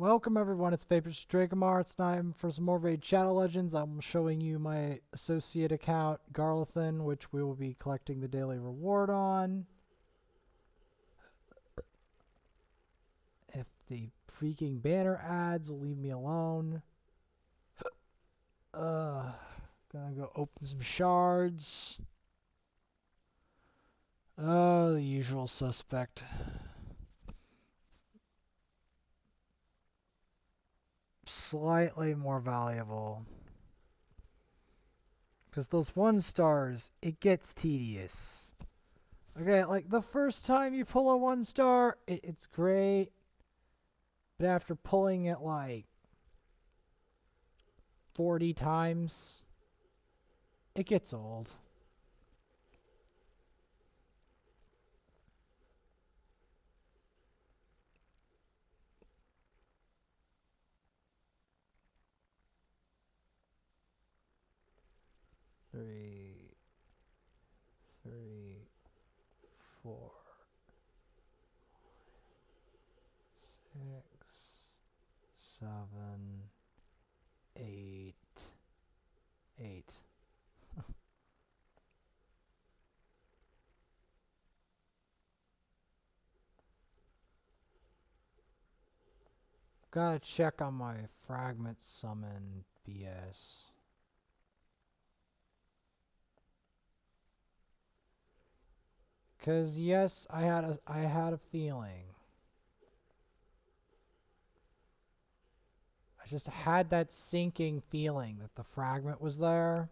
Welcome everyone, it's Vapors Dragomar. It's time for some more Raid Shadow Legends. I'm showing you my associate account, Garlethan, which we will be collecting the daily reward on. If the freaking banner ads will leave me alone. Gonna go open some shards. Oh, the usual suspect. Slightly more valuable. Because those 1 stars, it gets tedious. Okay, like the first time you pull a 1 star, it's great. But after pulling it like 40 times, it gets old. Three, 4, 6, 7, 8, 8. Gotta check on my fragment summon BS. Cause yes, I had a feeling. I just had that sinking feeling that the fragment was there.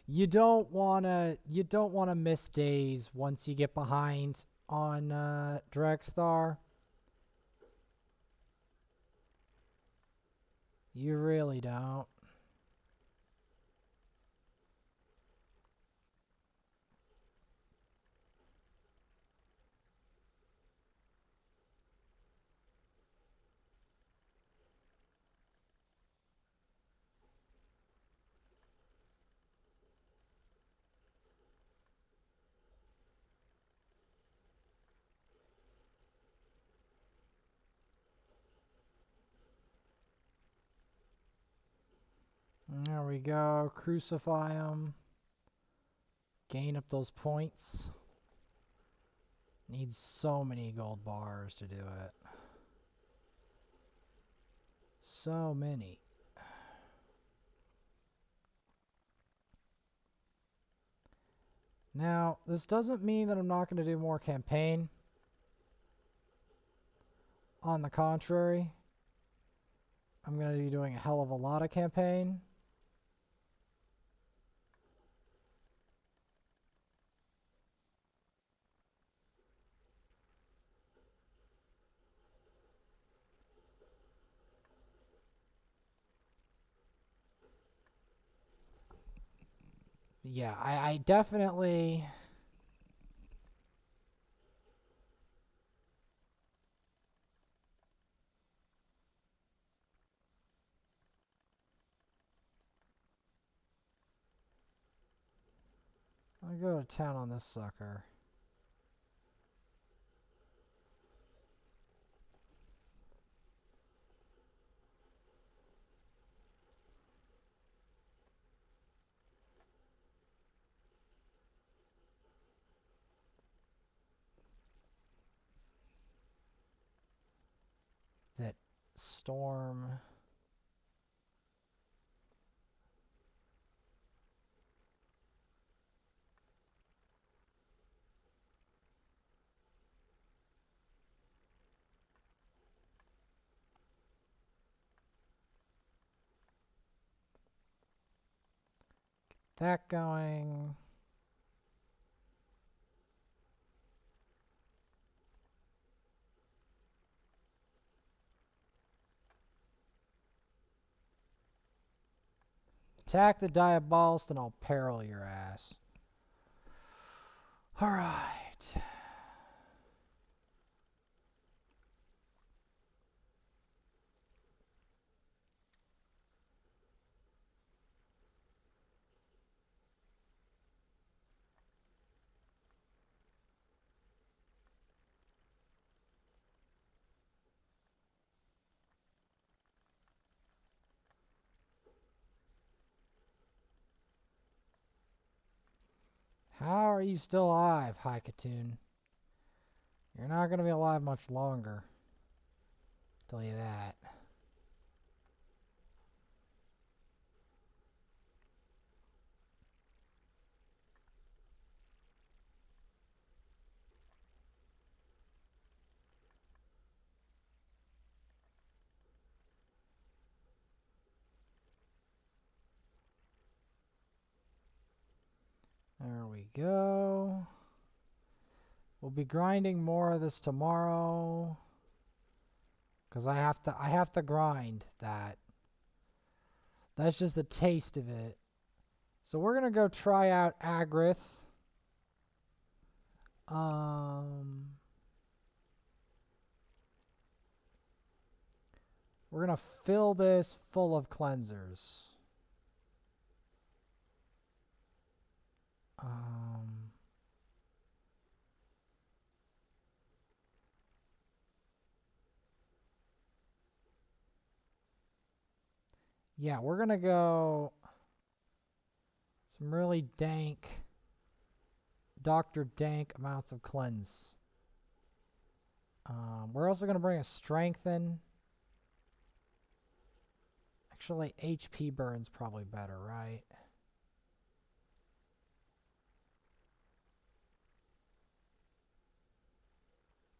You don't wanna miss days once you get behind on Drexthar. You really don't. There we go. Crucify him. Gain up those points. Needs so many gold bars to do it. So many. Now, this doesn't mean that I'm not going to do more campaign. On the contrary, I'm going to be doing a hell of a lot of campaign. Yeah, I definitely... I'll go to town on this sucker. That storm... That going... Attack the Diabolist and I'll peril your ass. Alright. How are you still alive, Haikatoon? You're not going to be alive much longer. I'll tell you that. There we go. We'll be grinding more of this tomorrow. Because I have to grind that. That's just a taste of it. So we're going to go try out Agreth. We're going to fill this full of cleansers. Yeah, we're going to go some really dank, Dr. Dank amounts of cleanse. We're also going to bring a strengthen. Actually, HP burn's probably better, right?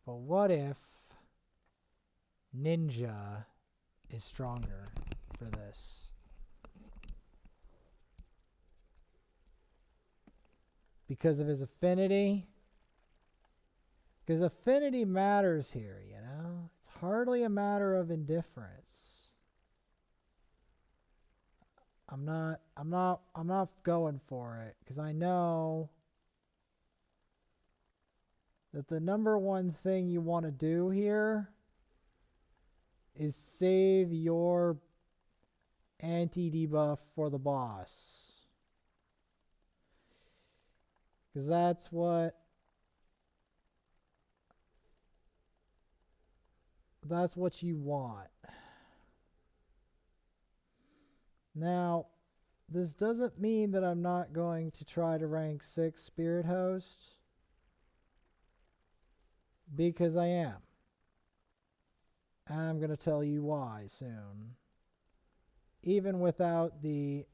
But what if Ninja is stronger for this? Because of his affinity? Because affinity matters here, you know? It's hardly a matter of indifference. I'm not going for it because I know that the number one thing you want to do here is save your anti-debuff for the boss. Because that's what you want. Now, this doesn't mean that I'm not going to try to rank 6 Spirit Host. Because I am. And I'm going to tell you why soon. Even without the...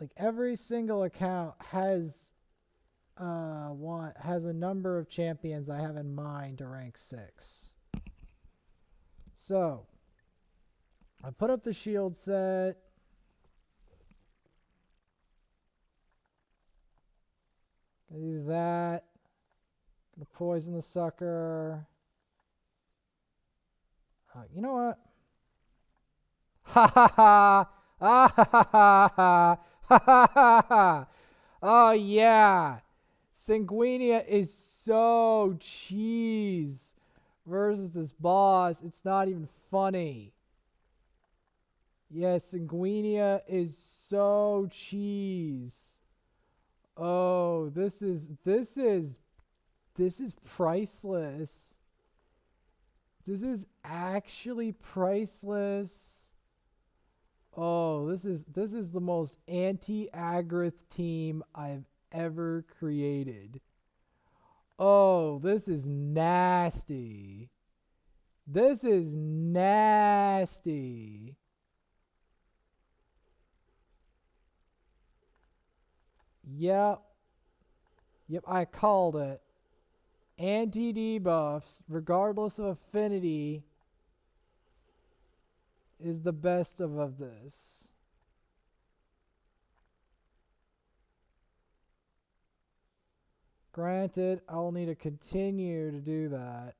Like, every single account has a number of champions I have in mind to rank 6. So, I put up the shield set. Gonna use that. Gonna poison the sucker. You know what? Ha ha ha! Ah ha ha ha ha! Ha ha ha ha! Oh yeah! Sanguinia is so cheese versus this boss. It's not even funny. Yes, Sanguinia is so cheese. Oh, this is priceless. This is actually priceless. Oh, this is the most anti-Agreth team I've ever created. Oh, this is nasty. This is nasty. Yep. Yep, I called it. Anti-debuffs, regardless of affinity, is the best of this. Granted, I'll need to continue to do that.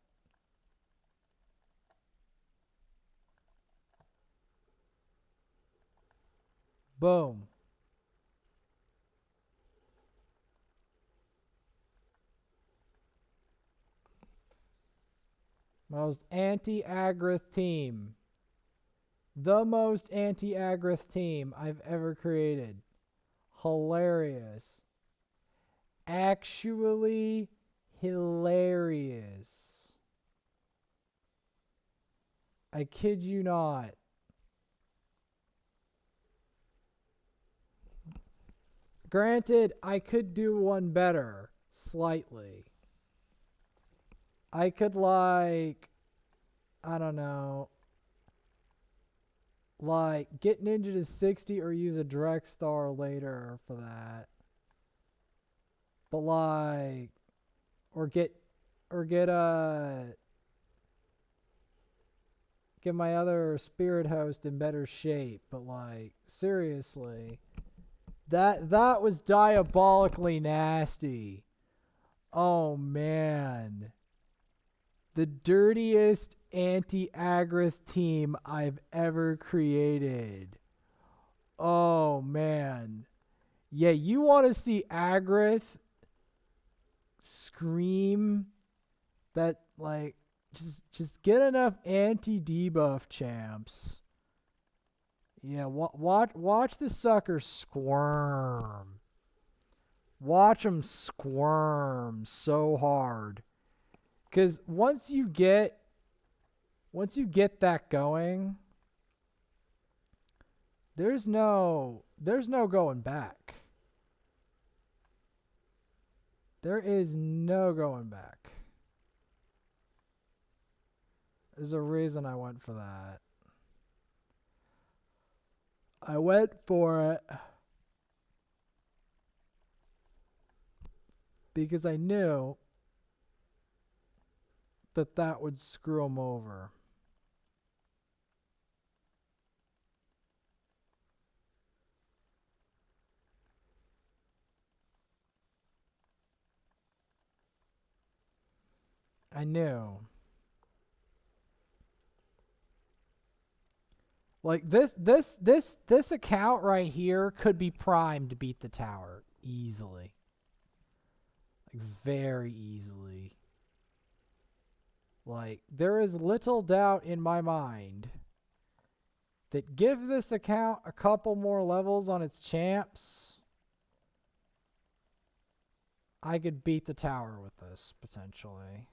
Boom. Most anti-Agreth team. The most anti-Agreth team I've ever created. Hilarious. Actually hilarious. I kid you not. Granted, I could do one better, slightly. I could, like, I don't know, like, get Ninja to 60 or use a direct star later for that. But, like, or get get my other spirit host in better shape. But, like, seriously, that was diabolically nasty. Oh man. The dirtiest anti-Agreth team I've ever created. Oh man. Yeah, you want to see Agreth scream that, like, just get enough anti-debuff champs. Yeah, watch the sucker squirm. Watch them squirm so hard. Cuz once you get that going, there's no going back. There is no going back. There's a reason I went for that. I went for it because I knew that would screw him over. I knew. Like this account right here could be primed to beat the tower easily. Like very easily. Like there is little doubt in my mind that give this account a couple more levels on its champs, I could beat the tower with this potentially.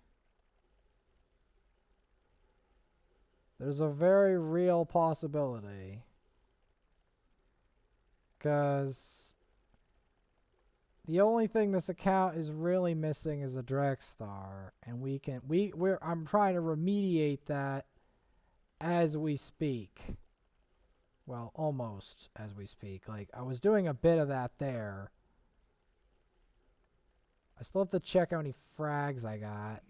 There's a very real possibility. Because the only thing this account is really missing is a Drek Star. And I'm trying to remediate that as we speak. Well, almost as we speak. Like, I was doing a bit of that there. I still have to check how many frags I got.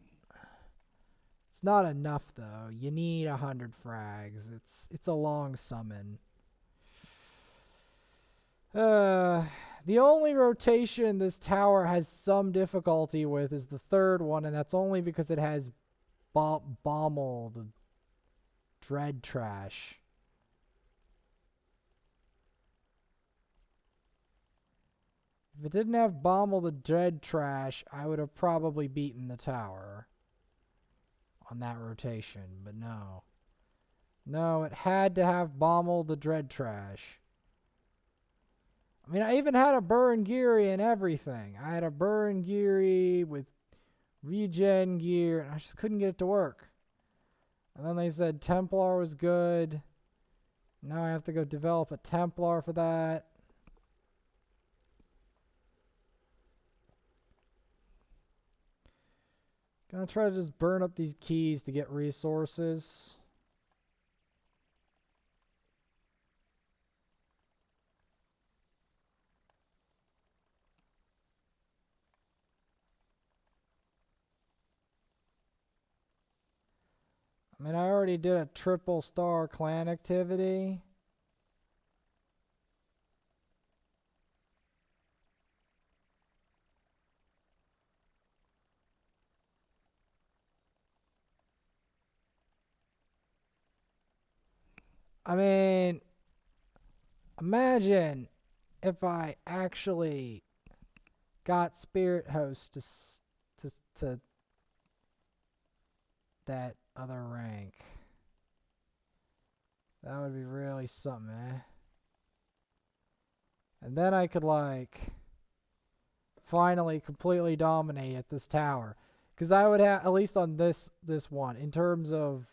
It's not enough though. You need 100 frags. It's a long summon. The only rotation this tower has some difficulty with is the third one, and that's only because it has Bommel, the Dread Trash. If it didn't have Bommel, the Dread Trash, I would have probably beaten the tower on that rotation, but no. No, it had to have Bommel, the Dread Trash. I mean, I even had a Burn Geary and everything. I had a Burn Geary with regen gear, and I just couldn't get it to work. And then they said Templar was good. Now I have to go develop a Templar for that. Gonna try to just burn up these keys to get resources. I mean, I already did a triple star clan activity. I mean, imagine if I actually got Spirit Host to that other rank. That would be really something, eh? And then I could, like, finally completely dominate at this tower. Because I would have, at least on this one, in terms of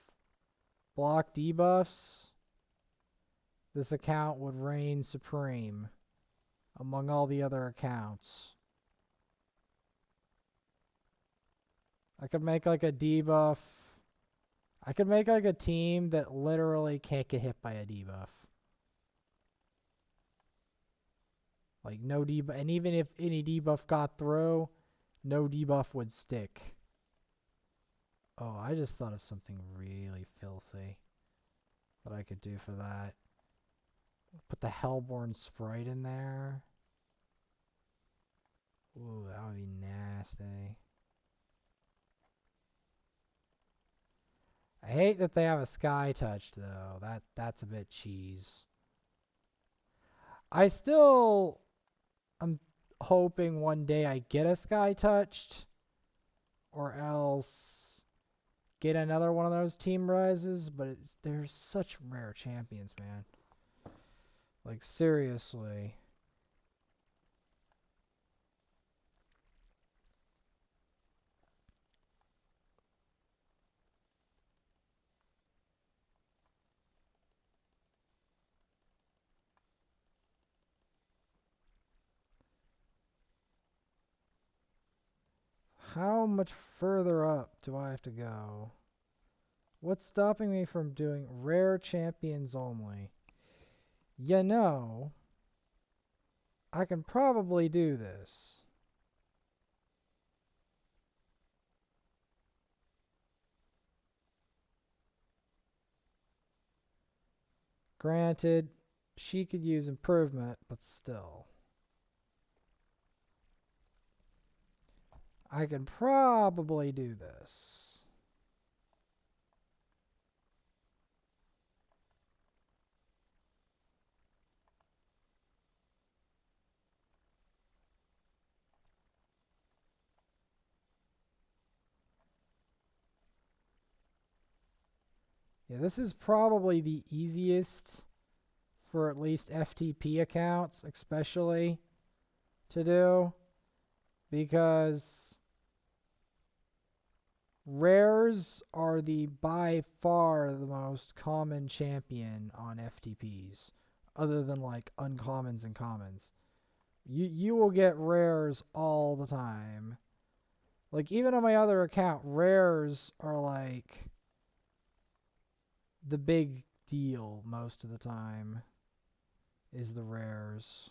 block debuffs, this account would reign supreme. among all the other accounts. I could make like a debuff. I could make like a team that literally can't get hit by a debuff. Like no debuff, and even if any debuff got through, no debuff would stick. Oh, I just thought of something really filthy that I could do for that. Put the Hellborn Sprite in there. Ooh, that would be nasty. I hate that they have a Sky Touch though. That's a bit cheese. I still am hoping one day I get a Sky Touched, or else get another one of those team rises, but they're such rare champions, man. Like seriously. How much further up do I have to go? What's stopping me from doing rare champions only? You know, I can probably do this. Granted, she could use improvement, but still. I can probably do this. Yeah, this is probably the easiest for at least FTP accounts, especially to do, because rares are by far the most common champion on FTPs, other than like uncommons and commons. You will get rares all the time. Like even on my other account, rares are like the big deal most of the time, is the rares.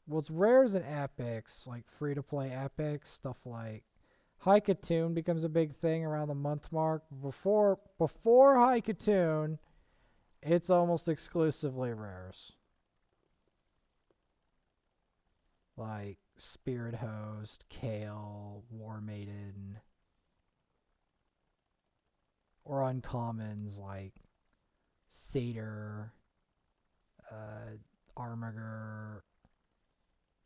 Well, it's rares and epics, like free-to-play epics, stuff like High Katoon becomes a big thing around the month mark. Before High Katoon, it's almost exclusively rares. Like Spirit Host, Kale, War Maiden, or uncommons like Satyr, Armiger,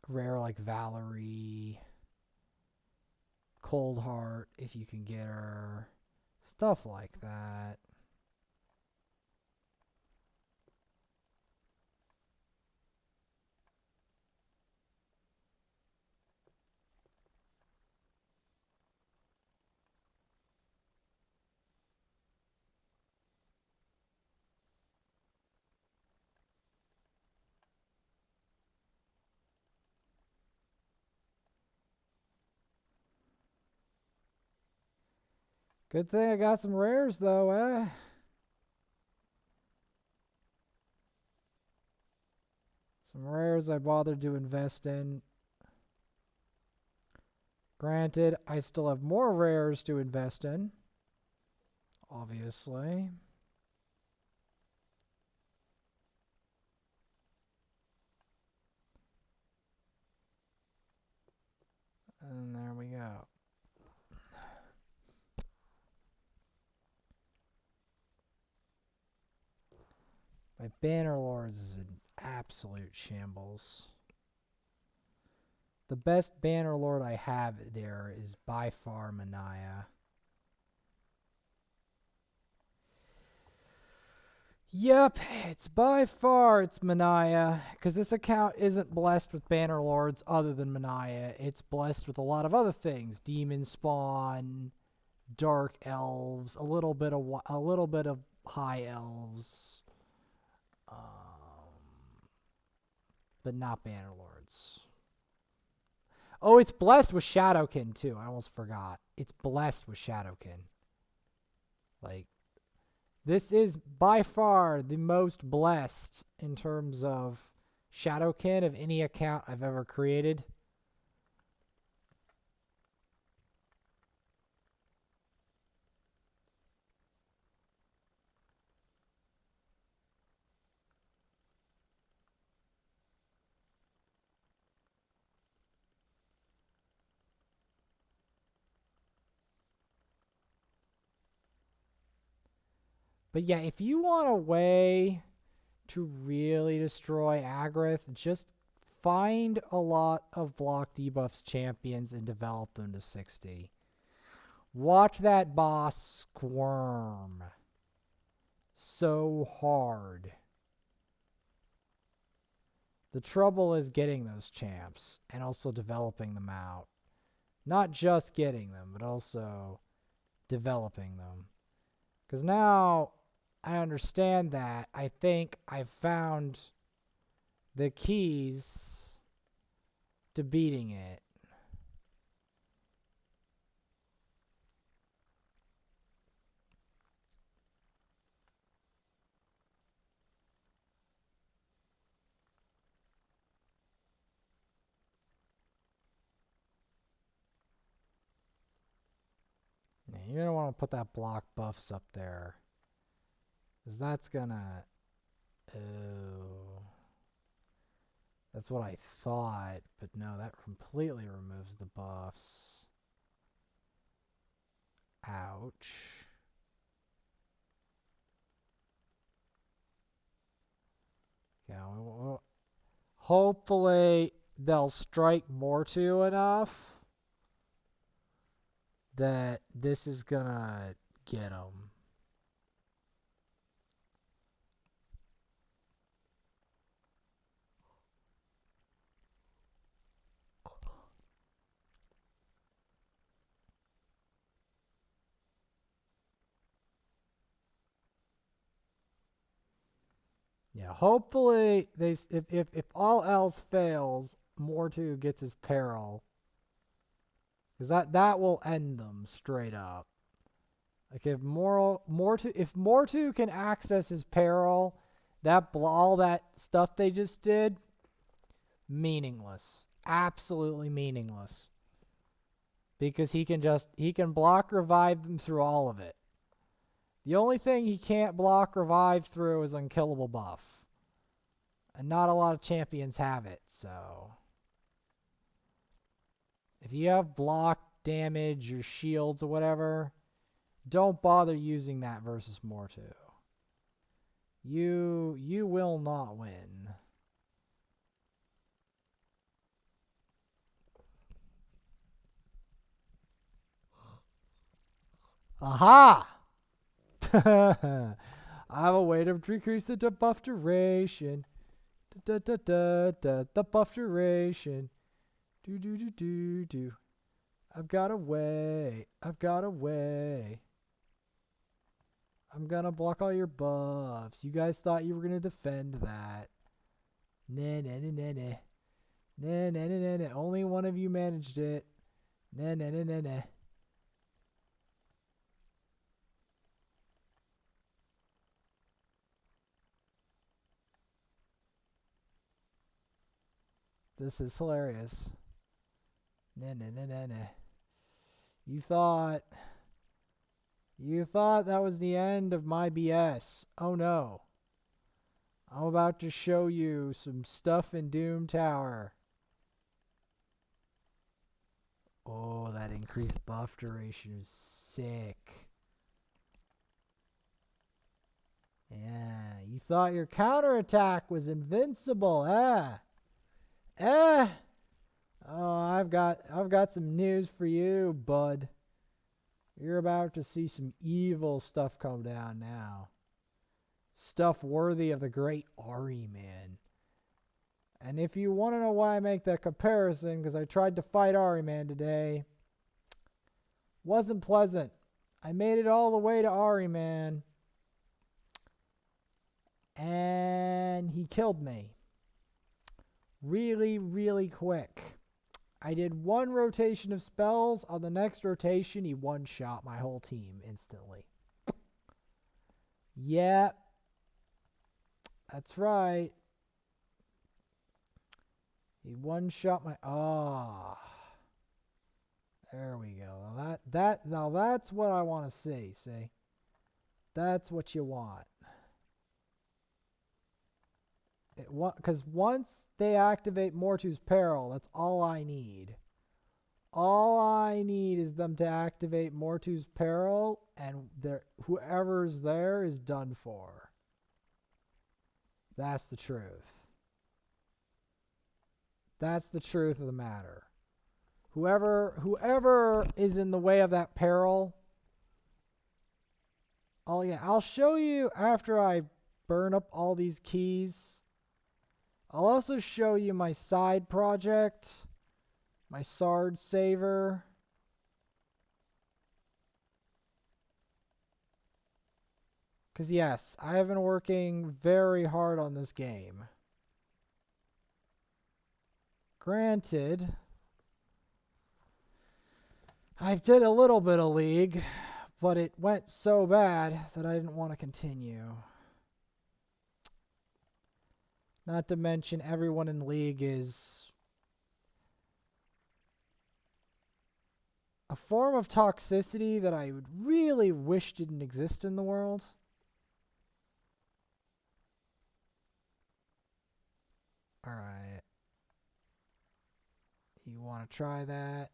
rare like Valerie, Cold Heart if you can get her, stuff like that. Good thing I got some rares though, eh? Some rares I bothered to invest in. Granted, I still have more rares to invest in, obviously. And there we go. My Banner Lords is an absolute shambles. The best Banner Lord I have there is by far Manaya. Yep, it's Manaya, because this account isn't blessed with Banner Lords other than Manaya. It's blessed with a lot of other things: Demon Spawn, Dark Elves, a little bit of High Elves. but not Bannerlords. Oh, it's blessed with Shadowkin too. I almost forgot. It's blessed with Shadowkin. Like, this is by far the most blessed in terms of Shadowkin of any account I've ever created. But yeah, if you want a way to really destroy Agreth, just find a lot of block debuffs champions and develop them to 60. Watch that boss squirm so hard. The trouble is getting those champs and also developing them out. Not just getting them, but also developing them. Because now I understand that. I think I've found the keys to beating it. Yeah, you're going to want to put that block buffs up there. Because that's going to... Oh... That's what I thought, but no, that completely removes the buffs. Ouch. Yeah, well, hopefully they'll strike Mortu enough that this is gonna get them. Yeah, hopefully they if all else fails, Mortu gets his peril, because that will end them straight up. Like if Mortu can access his peril, all that stuff they just did, meaningless, absolutely meaningless, because he can block revive them through all of it. The only thing he can't block revive through is unkillable buff. And not a lot of champions have it, so. If you have block damage or shields or whatever, don't bother using that versus Mortu. You will not win. Aha! I have a way to decrease the debuff duration. The buff duration. Do. I've got a way. I'm gonna block all your buffs. You guys thought you were gonna defend that. Nah. Only one of you managed it. Nah. This is hilarious. Nah. You thought that was the end of my BS. Oh no. I'm about to show you some stuff in Doom Tower. Oh, that increased buff duration is sick. Yeah, you thought your counterattack was invincible, Oh, I've got some news for you, bud. You're about to see some evil stuff come down now. Stuff worthy of the great Ari, man. And if you want to know why I make that comparison, because I tried to fight Ari Man today, wasn't pleasant. I made it all the way to Ari Man, and he killed me. really, really quick. I did one rotation of spells. On the next rotation, he one-shot my whole team instantly. Yeah, that's right. He one-shot my... Oh. There we go. Now that's what I want to see. See? That's what you want. Because once they activate Mortu's Peril, that's all I need. All I need is them to activate Mortu's Peril, and whoever's there is done for. That's the truth. That's the truth of the matter. Whoever is in the way of that peril. Oh yeah, I'll show you after I burn up all these keys. I'll also show you my side project, my Sard Saver. Because yes, I have been working very hard on this game. Granted, I did a little bit of League, but it went so bad that I didn't want to continue. Not to mention everyone in League is a form of toxicity that I would really wish didn't exist in the world. Alright. You want to try that?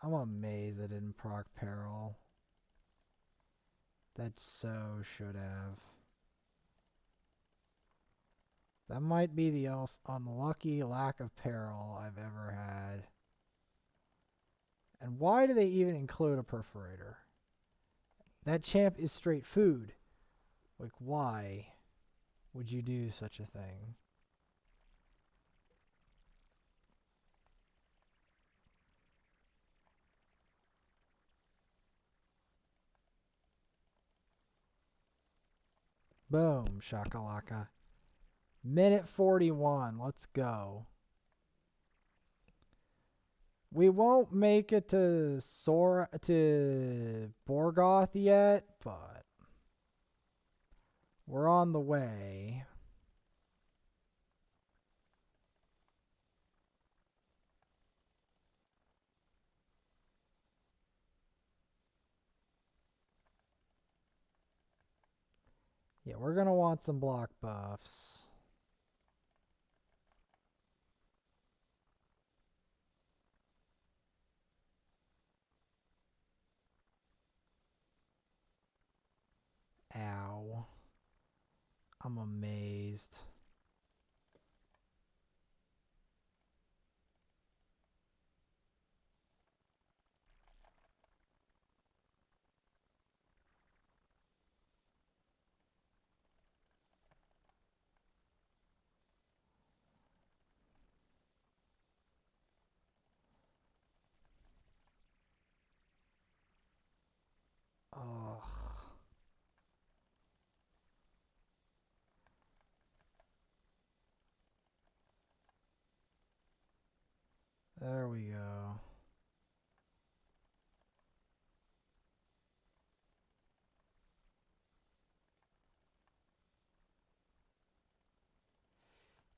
I'm amazed I didn't proc Peril. That so should have. That might be the most unlucky lack of Peril I've ever had. And why do they even include a Perforator? That champ is straight food. Like, why would you do such a thing? Boom, shakalaka. Minute 41. Let's go. We won't make it to Borgoth yet, but we're on the way. Yeah, we're going to want some block buffs. Ow. I'm amazed. Ugh. There we go.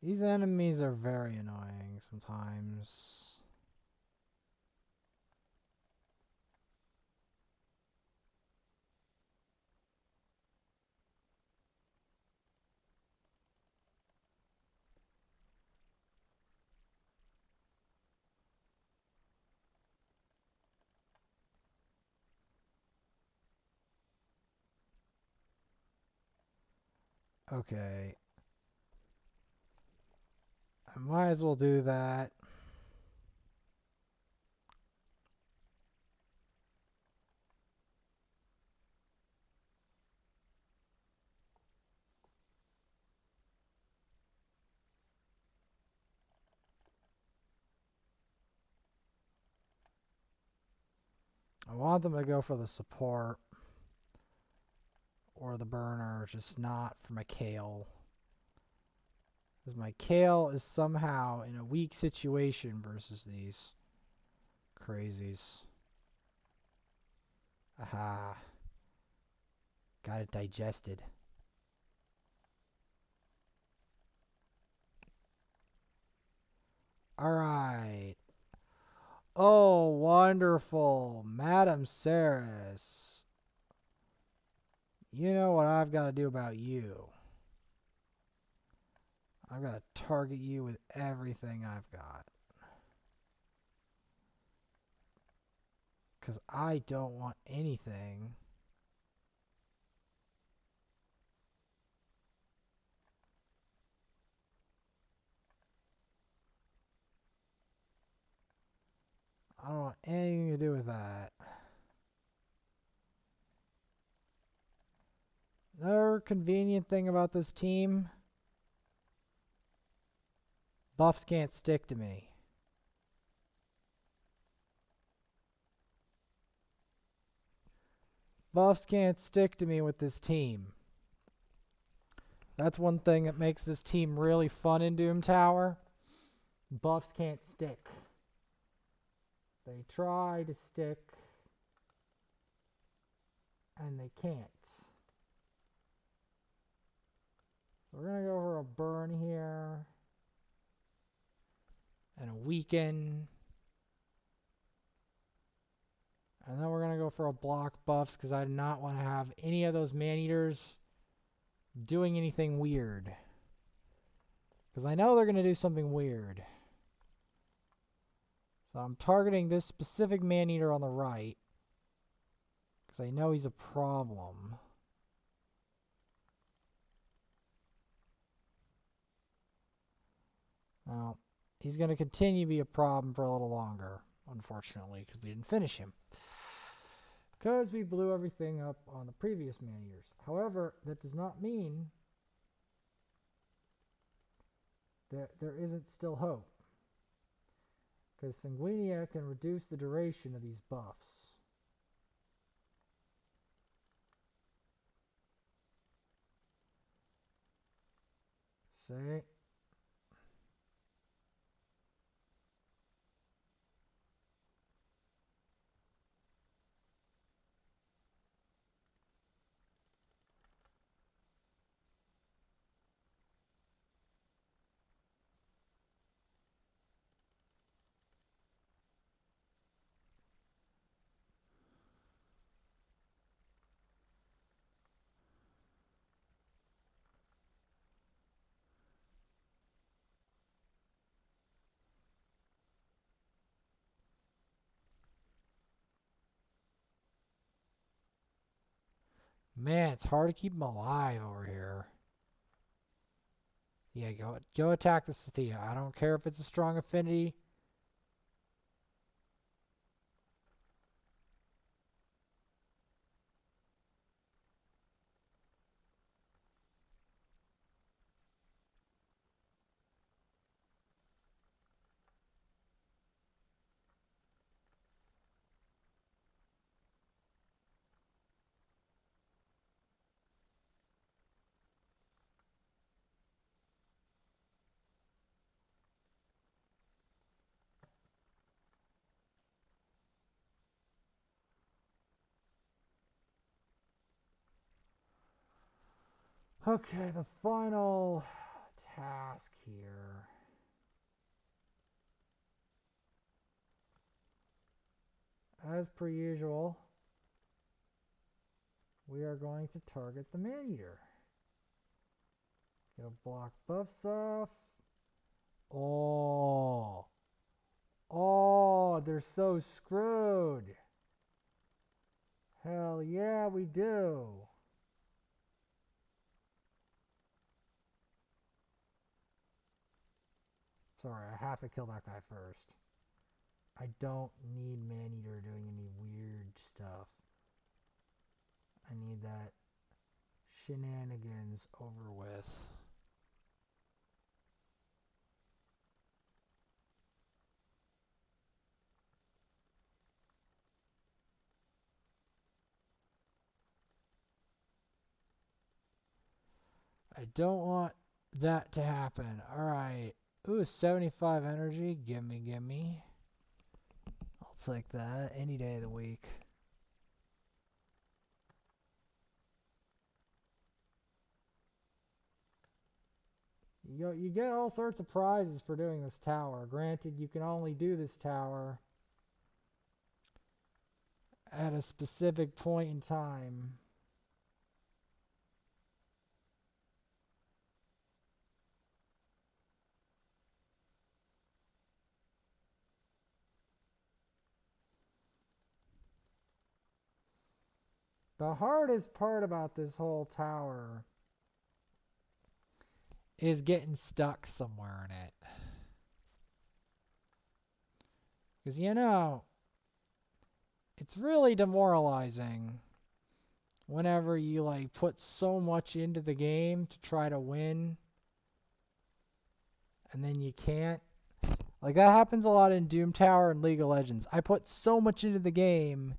These enemies are very annoying sometimes. Okay. I might as well do that. I want them to go for the support. or the burner, just not for my Kale. Because my Kale is somehow in a weak situation versus these crazies. Aha. Got it digested. Alright. Oh, wonderful. Madam Saris. You know what I've got to do about you. I've got to target you with everything I've got. Because I don't want anything. I don't want anything to do with that. Another convenient thing about this team. Buffs can't stick to me. Buffs can't stick to me with this team. That's one thing that makes this team really fun in Doom Tower. Buffs can't stick. They try to stick, and they can't. So we're going to go for a burn here, and a weaken. And then we're going to go for a block buffs, because I do not want to have any of those man-eaters doing anything weird. Because I know they're going to do something weird. So I'm targeting this specific man-eater on the right. Because I know he's a problem. Now, he's going to continue to be a problem for a little longer, unfortunately, because we didn't finish him. Because we blew everything up on the previous man-eaters. However, that does not mean that there isn't still hope. Because Sanguinia can reduce the duration of these buffs. See? Man, it's hard to keep him alive over here. Yeah, go attack the Sathia. I don't care if it's a strong affinity. Okay, the final task here. As per usual, we are going to target the man-eater. Get a block buffs off. Oh. Oh, they're so screwed. Hell yeah, we do. Sorry, I have to kill that guy first. I don't need man-eater doing any weird stuff. I need that shenanigans over with. I don't want that to happen. Alright. Ooh, 75 energy. Gimme, gimme. I'll take that any day of the week. You get all sorts of prizes for doing this tower. Granted, you can only do this tower at a specific point in time. The hardest part about this whole tower is getting stuck somewhere in it. Because, you know, it's really demoralizing whenever you, like, put so much into the game to try to win, and then you can't. Like, that happens a lot in Doom Tower and League of Legends. I put so much into the game,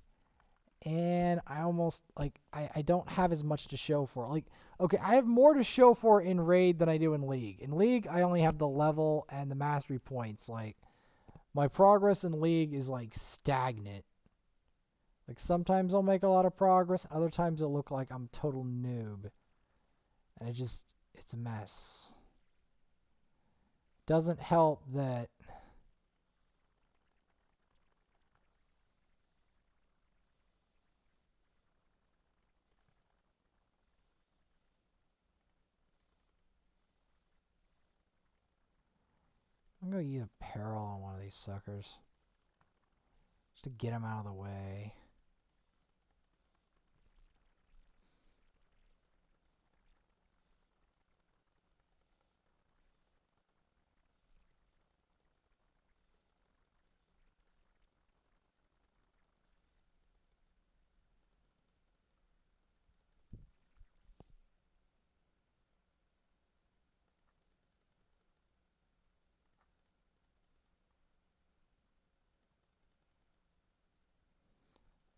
and I almost, like, I don't have as much to show for it. Like, okay, I have more to show for in Raid than I do in League. In League, I only have the level and the mastery points. Like, my progress in League is, like, stagnant. Like, sometimes I'll make a lot of progress, other times it'll look like I'm total noob. And it's a mess. Doesn't help that I'm going to use a peril on one of these suckers. Just to get him out of the way.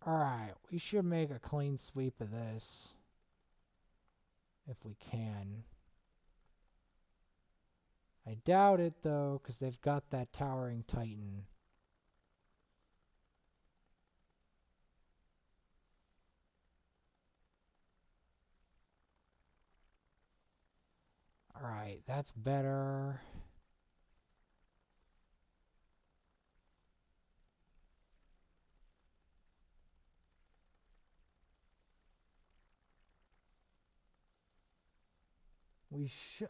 Alright, we should make a clean sweep of this. If we can. I doubt it, though, because they've got that Towering Titan. Alright, that's better.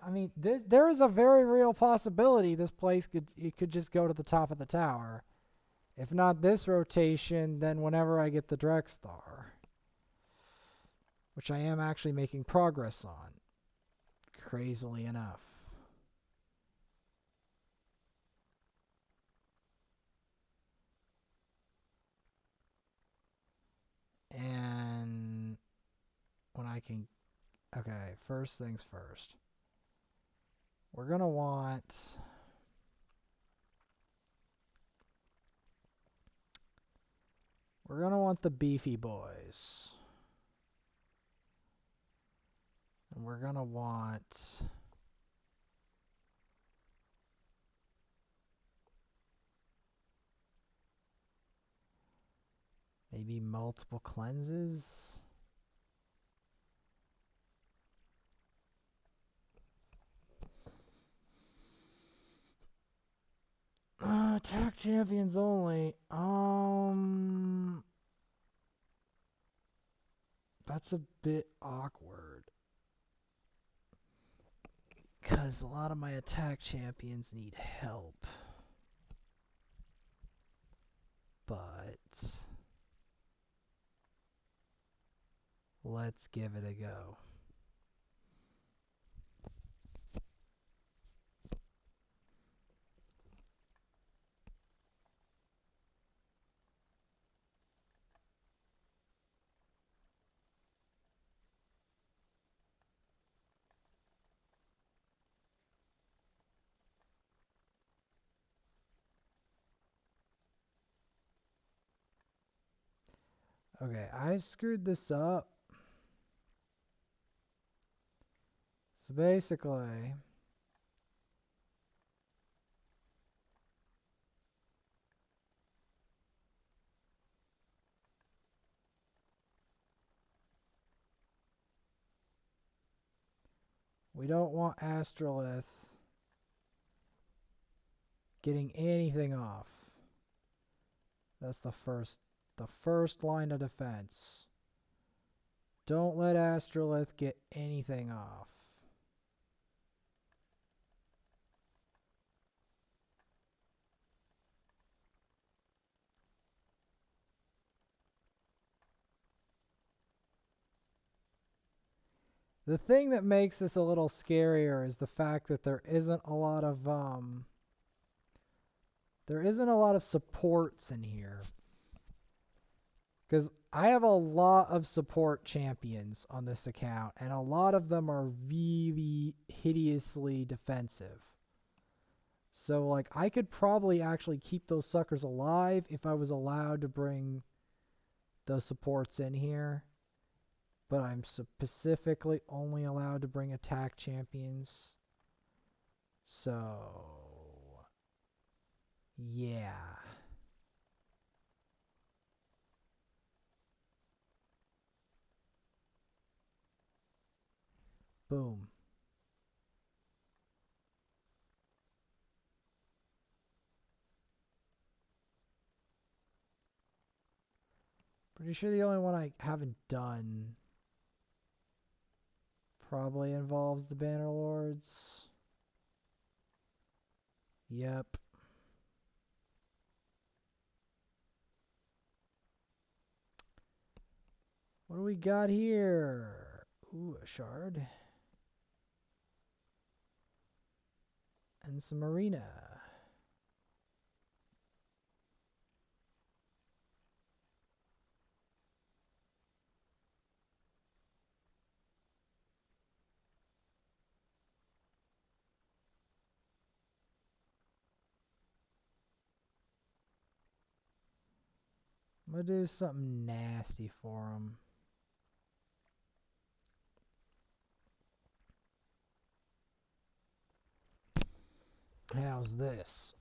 I mean, there is a very real possibility this place could just go to the top of the tower. If not this rotation, then whenever I get the Drek Star. Which I am actually making progress on. Crazily enough. And when I can... Okay, first things first. We're going to want... We're going to want the beefy boys. And we're going to want... maybe multiple cleanses? Attack champions only. That's a bit awkward. Because a lot of my attack champions need help. But... let's give it a go. Okay, I screwed this up. So basically, we don't want Astrolith getting anything off. That's the first line of defense. Don't let Astrolith get anything off. The thing that makes this a little scarier is the fact that there isn't a lot of supports in here. Because I have a lot of support champions on this account, and a lot of them are really hideously defensive. So, like, I could probably actually keep those suckers alive if I was allowed to bring those supports in here. But I'm specifically only allowed to bring attack champions. So, yeah. Boom. Pretty sure the only one I haven't done probably involves the Bannerlords. Yep. What do we got here? Ooh, a shard. And some arena. I'm gonna do something nasty for him. How's this?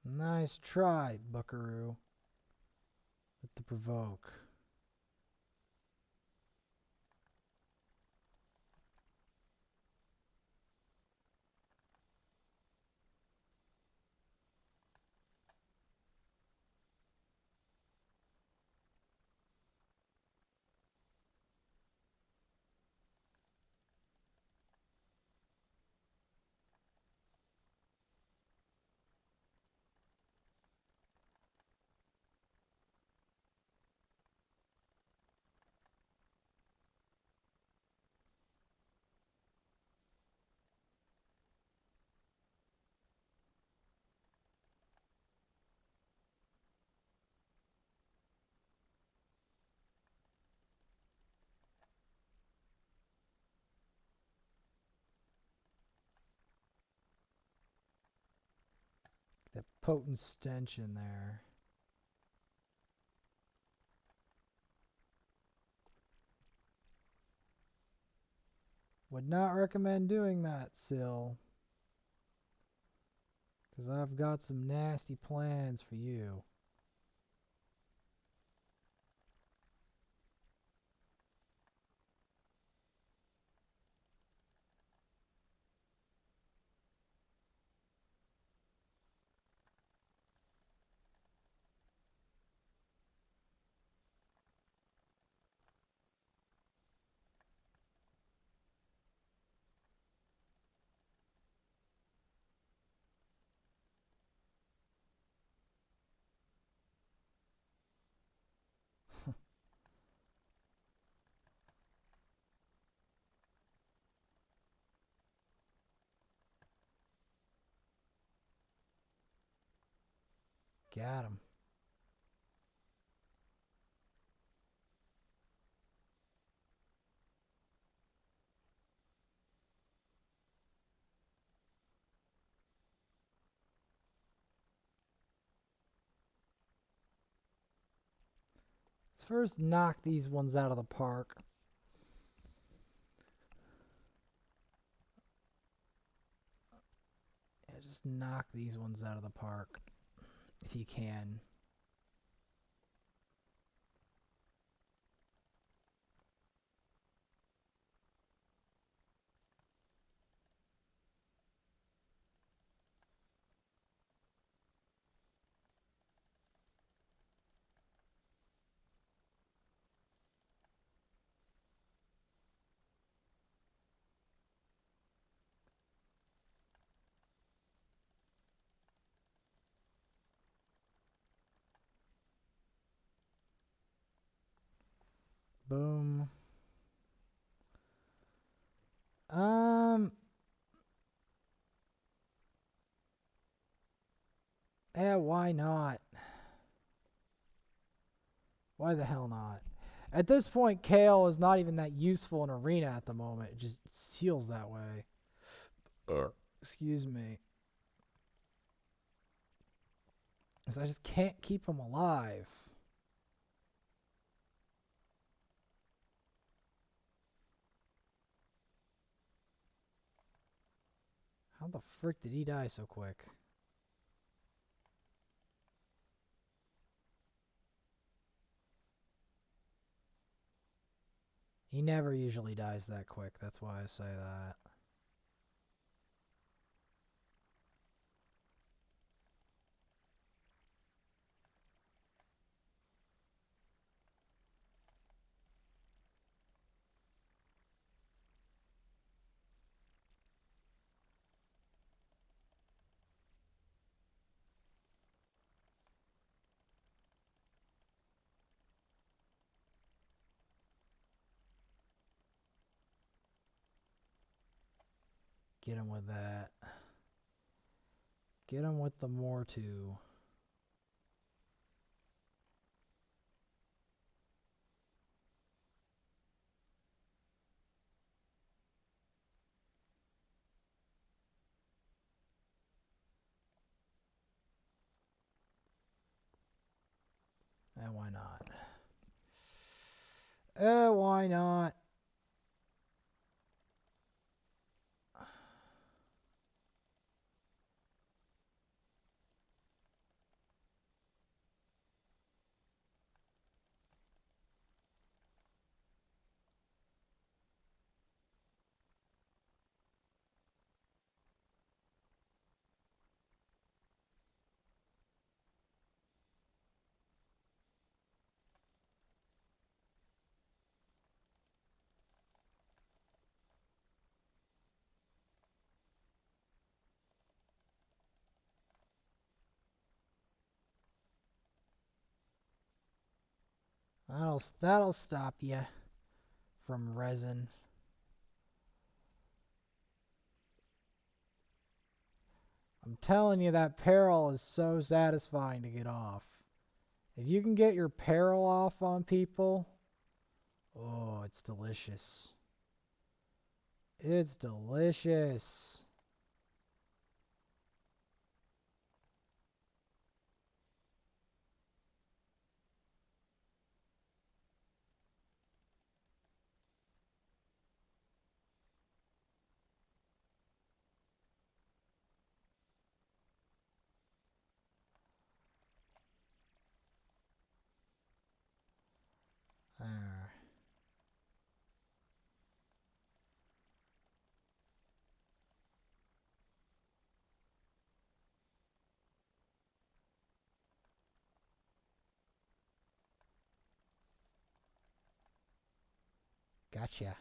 Nice try, Buckaroo. With the provoke. That potent stench in there. Would not recommend doing that, Syl. Because I've got some nasty plans for you. Got him. Let's first knock these ones out of the park. Yeah, just knock these ones out of the park if you can. Boom. Yeah, why not? Why the hell not? At this point, Kale is not even that useful in Arena at the moment. It just feels that way. Excuse me. Because I just can't keep him alive. How the frick did he die so quick? He never usually dies that quick. That's why I say that. Get him with that. Get him with the more too. And why not? Why not? That'll stop you from resin. I'm telling you, that peril is so satisfying to get off. If you can get your peril off on people, oh, it's delicious. It's delicious. There. Gotcha.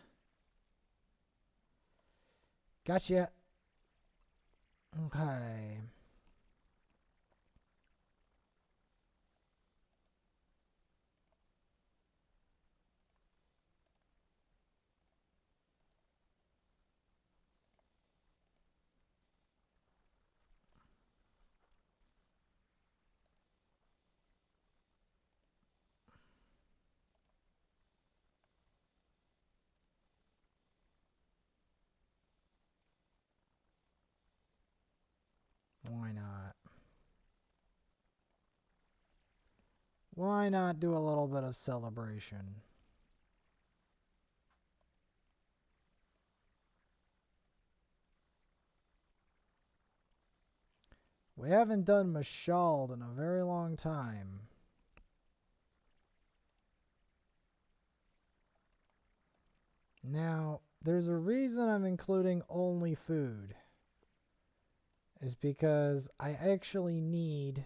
Gotcha. Okay. Why not? Why not do a little bit of celebration? We haven't done Mashald in a very long time. Now, there's a reason I'm including only food. Is because I actually need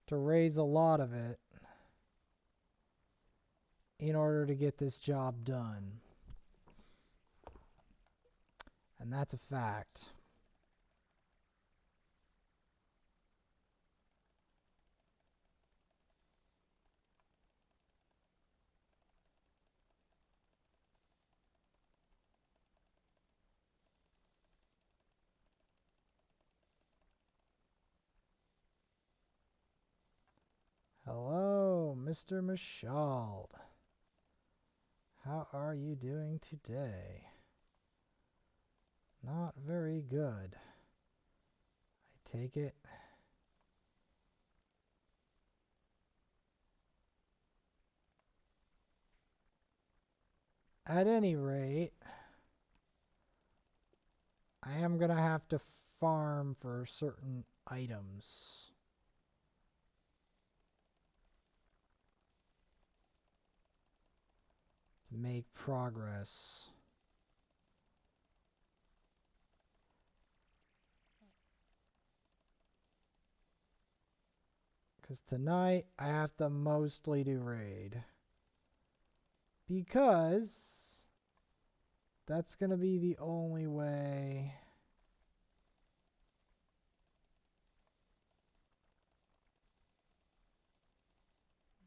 to raise a lot of it in order to get this job done. And that's a fact. Hello, Mr. Mashald. How are you doing today? Not very good. I take it. At any rate, I am going to have to farm for certain items. To make progress. Because tonight I have to mostly do raid. Because that's going to be the only way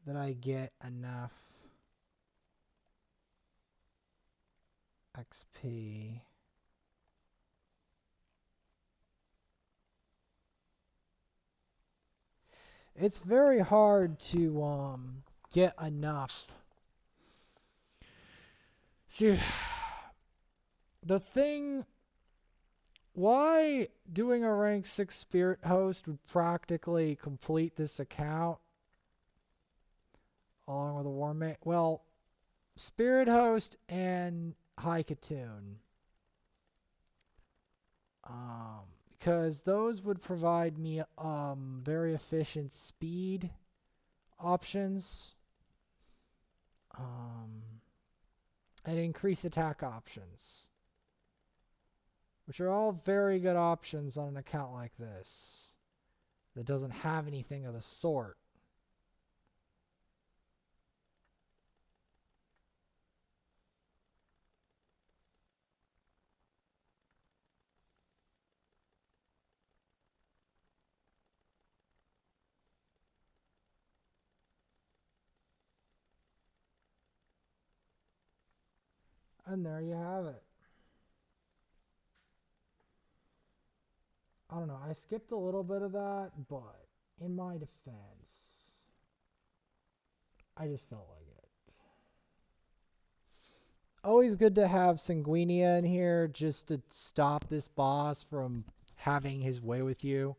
that I get enough XP. It's very hard to get enough. See, the thing, why doing a rank 6 spirit host would practically complete this account along with a war mate. Well, spirit host and high Katoon. Because those would provide me very efficient speed options and increase attack options, which are all very good options on an account like this that doesn't have anything of the sort. And there you have it. I don't know, I skipped a little bit of that, but in my defense, I just felt like it. Always good to have Sanguinia in here just to stop this boss from having his way with you.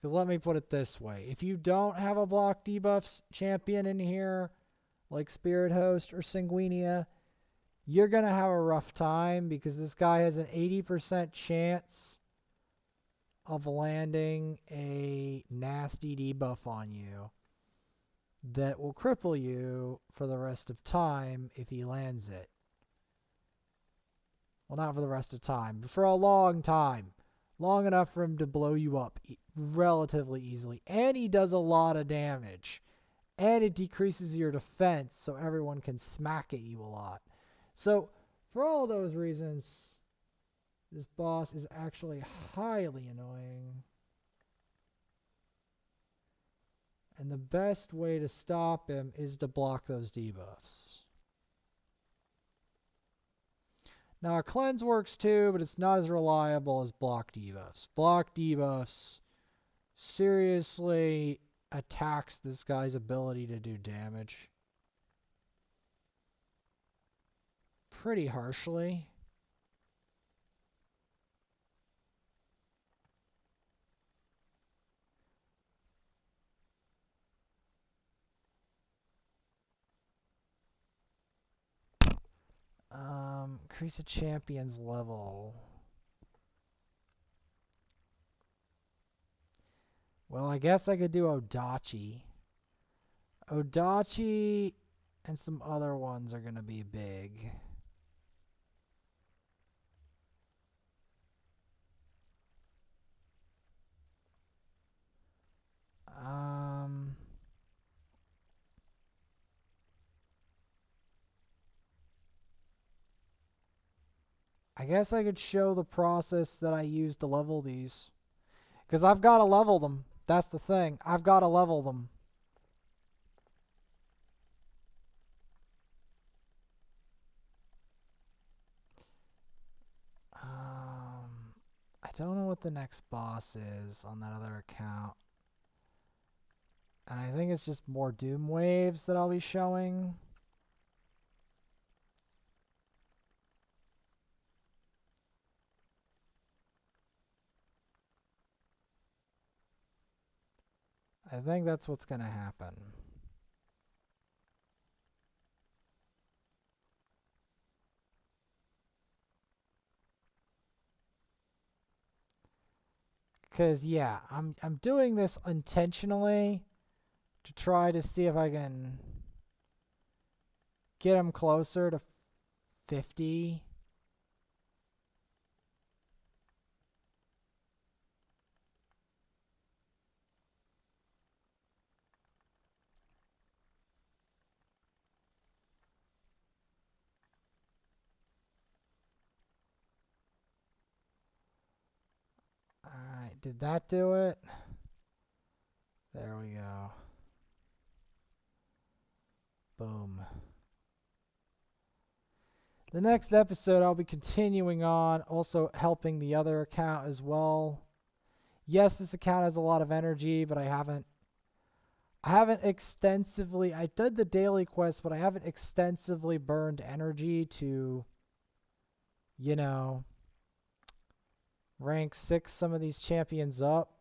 Because let me put it this way. If you don't have a block debuffs champion in here, like Spirit Host or Sanguinia, you're going to have a rough time because this guy has an 80% chance of landing a nasty debuff on you that will cripple you for the rest of time if he lands it. Well, not for the rest of time, but for a long time. Long enough for him to blow you up relatively easily. And he does a lot of damage. And it decreases your defense so everyone can smack at you a lot. So, for all those reasons, this boss is actually highly annoying. And the best way to stop him is to block those debuffs. Now, a cleanse works too, but it's not as reliable as block debuffs. Block debuffs seriously attacks this guy's ability to do damage pretty harshly. Increase a champion's level. Well, I guess I could do Odachi. Odachi and some other ones are going to be big. I guess I could show the process that I used to level these. Because I've got to level them. That's the thing. I've got to level them. I don't know what the next boss is on that other account. And I think it's just more Doom Waves that I'll be showing. I think that's what's going to happen. Because, yeah, I'm doing this intentionally to try to see if I can get him closer to 50. Alright, did that do it? There we go. Boom. The next episode, I'll be continuing on, also helping the other account as well. Yes, this account has a lot of energy, but I haven't extensively, I did the daily quest, but I haven't extensively burned energy to, you know, rank 6 some of these champions up.